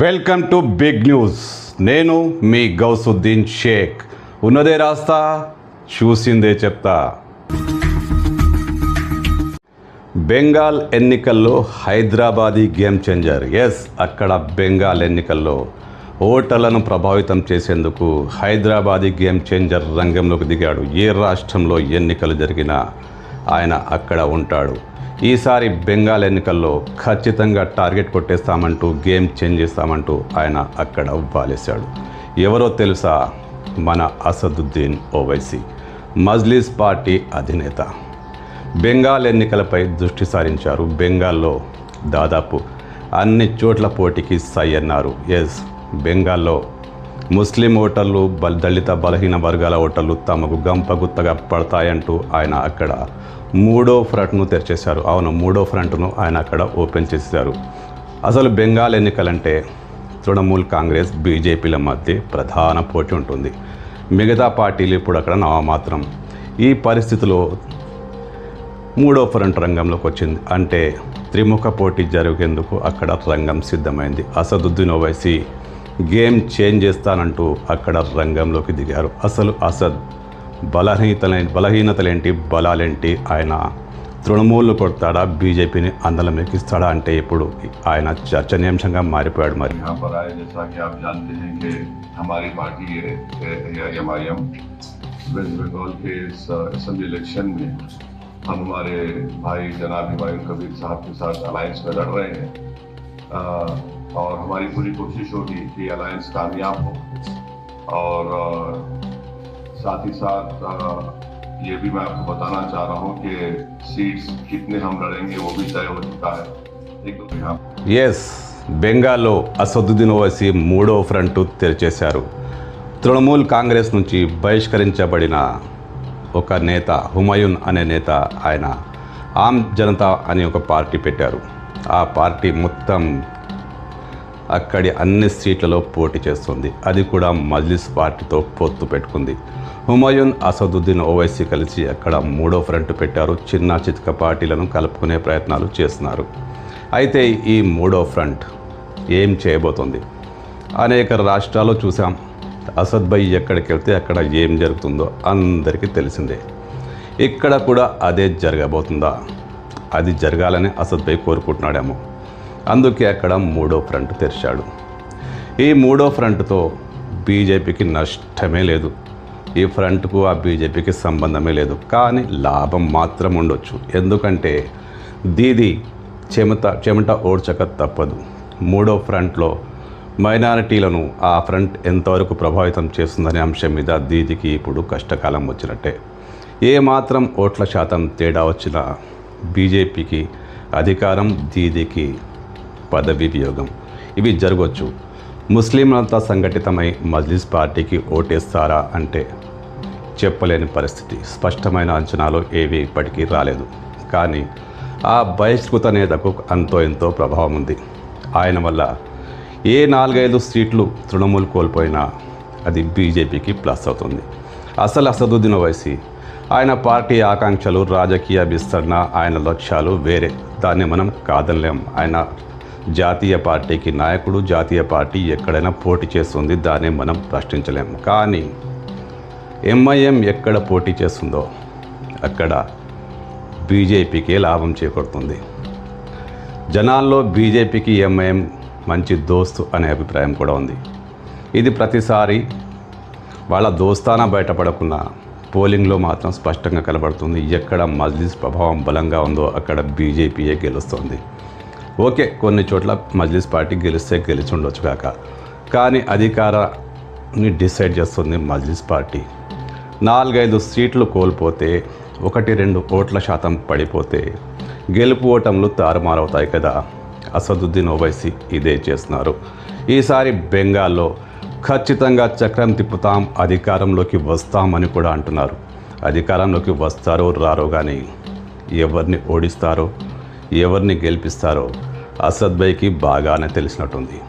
Welcome to big news. నేను మీ గౌసుద్దీన్ షేక్. ఉన్నదే రాస్తా, చూసిందే చెప్తా. బెంగాల్ ఎన్నికల్లో హైదరాబాదీ గేమ్ చేంజర్. అక్కడ బెంగాల్ ఎన్నికల్లో ఓటర్లను ప్రభావితం చేసేందుకు హైదరాబాదీ గేమ్ చేంజర్ రంగంలోకి దిగాడు. ఏ రాష్ట్రంలో ఎన్నికలు జరిగినా ఆయన అక్కడ ఉంటాడు. ఈసారి బెంగాల్ ఎన్నికల్లో ఖచ్చితంగా టార్గెట్ కొట్టేస్తామంటూ గేమ్ చేంజ్ చేస్తామంటూ ఆయన అక్కడ వాలేశాడు. ఎవరో తెలుసా? మన అసదుద్దీన్ ఓవైసీ, మజ్లిస్ పార్టీ అధినేత. బెంగాల్ ఎన్నికలపై దృష్టి సారించారు. బెంగాల్లో దాదాపు అన్ని చోట్ల పోటీకి సై అన్నారు. బెంగాల్లో ముస్లిం ఓటర్లు, దళిత బలహీన వర్గాల ఓటర్లు తమకు గంపగుత్తగా పడతాయంటూ ఆయన అక్కడ మూడో ఫ్రంట్ను తెరిచేశారు. అవును, మూడో ఫ్రంట్ను ఆయన అక్కడ ఓపెన్ చేశారు. అసలు బెంగాల్ ఎన్నికలంటే తృణమూల్ కాంగ్రెస్, బీజేపీల మధ్య ప్రధాన పోటీ ఉంటుంది. మిగతా పార్టీలు ఇప్పుడు అక్కడ నామమాత్రం. ఈ పరిస్థితిలో మూడో ఫ్రంట్ రంగంలోకి వచ్చింది. అంటే త్రిముఖ పోటీ జరిగేందుకు అక్కడ రంగం సిద్ధమైంది. అసదుద్దీన్ ఓవైసీ గేమ్ చేంజ్ చేస్తానంటూ అక్కడ రంగంలోకి దిగారు. అసలు అసద్ బలహీనతలేంటి, బలాలేంటి? ఆయన తృణమూలు కొడతాడా, బీజేపీని అందలం ఎక్కిస్తాడా అంటే ఇప్పుడు ఆయన చర్చనీయాంశంగా మారిపోయాడు. మరి वेस्ट बंगाल के इस असेंबली इलेक्शन में हम हमारे भाई जनाब हुमायूं कबीर साहब के साथ अलायंस में लड़ रहे हैं और हमारी पूरी कोशिश होगी कि अलायंस कामयाब हो। और साथ ही साथ ये भी मैं आपको बताना चाह रहा हूँ कि सीट्स कितने हम लड़ेंगे वो भी तय हो चुका है। బెంగాల్లో అసదుద్దీన్ ఓవైసీ మూడో ఫ్రంట్ తెరిచేశారు. తృణమూల్ కాంగ్రెస్ నుంచి బహిష్కరించబడిన ఒక నేత, హుమాయూన్ అనే నేత, ఆయన ఆమ్ జనతా అని ఒక పార్టీ పెట్టారు. ఆ పార్టీ మొత్తం అక్కడి అన్ని సీట్లలో పోటీ చేస్తుంది. అది కూడా మజ్లిస్ పార్టీతో పొత్తు పెట్టుకుంది. హుమాయూన్, అసదుద్దీన్ ఓవైసీ కలిసి అక్కడ మూడో ఫ్రంట్ పెట్టారు. చిన్న చితక పార్టీలను కలుపుకునే ప్రయత్నాలు చేస్తున్నారు. అయితే ఈ మూడో ఫ్రంట్ ఏం చేయబోతోంది? అనేక రాష్ట్రాల్లో చూసాం. అసద్ భాయ్ ఎక్కడికి వెళ్తే అక్కడ ఏం జరుగుతుందో అందరికీ తెలిసిందే. ఇక్కడ కూడా అదే జరగబోతుందా? అది జరగాలని అసద్ భాయ్ కోరుకుంటున్నాడేమో. అందుకే అక్కడ మూడో ఫ్రంట్ తెరిచాడు. ఈ మూడో ఫ్రంట్తో బీజేపీకి నష్టమే లేదు. ఈ ఫ్రంట్కు ఆ బీజేపీకి సంబంధమే లేదు. కానీ లాభం మాత్రం ఉండొచ్చు. ఎందుకంటే దీది చెమట ఓడ్చక తప్పదు. మూడో ఫ్రంట్లో మైనారిటీలను ఆ ఫ్రంట్ ఎంతవరకు ప్రభావితం చేస్తుందనే అంశం మీద దీదికి ఇప్పుడు కష్టకాలం వచ్చినట్టే. ఏమాత్రం ఓట్ల శాతం తేడా వచ్చినా బీజేపీకి అధికారం, దీదికి పదవి వియోగం, ఇవి జరగవచ్చు. ముస్లింలంతా సంఘటితమై మజ్లిస్ పార్టీకి ఓటేస్తారా అంటే చెప్పలేని పరిస్థితి. స్పష్టమైన అంచనాలు ఏవి ఇప్పటికీ రాలేదు. కానీ ఆ బహిష్కృత నేతకు అంతో ఎంతో ప్రభావం ఉంది. ఆయన వల్ల ఏ 4-5 సీట్లు తృణమూల్ కోల్పోయినా అది బీజేపీకి ప్లస్ అవుతుంది. అసలు అసదుద్దీన్ ఓవైసీ, ఆయన పార్టీ ఆకాంక్షలు, రాజకీయ విస్తరణ, ఆయన లక్ష్యాలు వేరే. దాన్ని మనం కాదనలేం. ఆయన జాతీయ పార్టీకి నాయకుడు. జాతీయ పార్టీ ఎక్కడైనా పోటీ చేస్తుంది, దాన్ని మనం ప్రశ్నించలేం. కానీ ఎంఐఎం ఎక్కడ పోటీ చేస్తుందో అక్కడ బీజేపీకే లాభం చేకూరుతుంది. జనాల్లో బీజేపీకి ఎంఐఎం మంచి దోస్తు అనే అభిప్రాయం కూడా ఉంది. ఇది ప్రతిసారి వాళ్ళ దోస్తానా బయటపడకుండా పోలింగ్లో మాత్రం స్పష్టంగా కనబడుతుంది. ఎక్కడ మజ్లిస్ ప్రభావం బలంగా ఉందో అక్కడ బీజేపీయే గెలుస్తుంది. ఓకే, కొన్ని చోట్ల మజ్లిస్ పార్టీ గెలిస్తే గెలిచి ఉండొచ్చు కాక, కానీ అధికారాన్ని డిసైడ్ చేస్తుంది మజ్లిస్ పార్టీ. 4-5 సీట్లు కోల్పోతే, 1-2 ఓట్ల శాతం పడిపోతే గెలుపు ఓటములు తారుమారవుతాయి కదా. అసదుద్దీన్ ఓవైసీ ఇదే చేస్తున్నారు. ఈసారి బెంగాల్లో ఖచ్చితంగా చక్రం తిప్పుతాం, అధికారంలోకి వస్తామని కూడా అంటున్నారు. అధికారంలోకి వస్తారో రారో కానీ ఎవరిని ఓడిస్తారో, ఎవరిని గెలిపిస్తారో అసద్ భాయ్కి బాగానే తెలిసినట్టుంది.